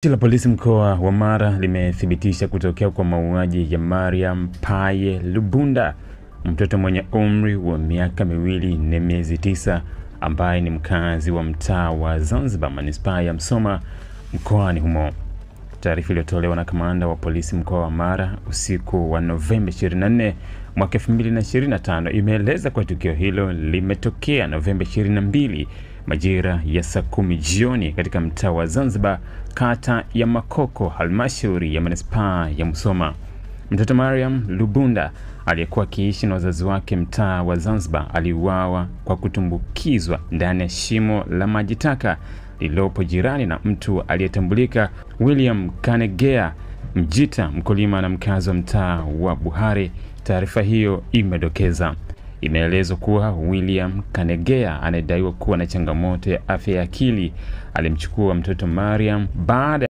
Jeshi la polisi mkoa wa Mara limethibitisha kutokea kwa mauaji ya Mariam Paye Lubunda, mtoto mwenye umri wa miaka 2 na miezi 9 ambaye ni mkazi wa mtaa wa Zanzibar, manispaa ya Msoma mkoani humo. Taarifa iliyotolewa na kamanda wa polisi mkoa wa Mara usiku wa Novemba 24 mwaka 2025 imeeleza kwa tukio hilo limetokea Novemba 22 majira ya saa 10 jioni katika mtaa wa Zanzibar, kata ya Makoko, halmashauri ya manispaa ya Msoma. Mtoto Mariam Lubunda aliyekuwa akiishi na wazazi wake mtaa wa Zanzibar aliuawa kwa kutumbukizwa ndani ya shimo la maji taka lililopo jirani na mtu aliyetambulika William Kanegea Mjita, mkulima na mkazi wa mtaa wa Buhari. Taarifa hiyo imedokeza. Imeelezwa kuwa William Kanegea anadaiwa kuwa na changamoto ya afya ya akili. Alimchukua mtoto Mariam baada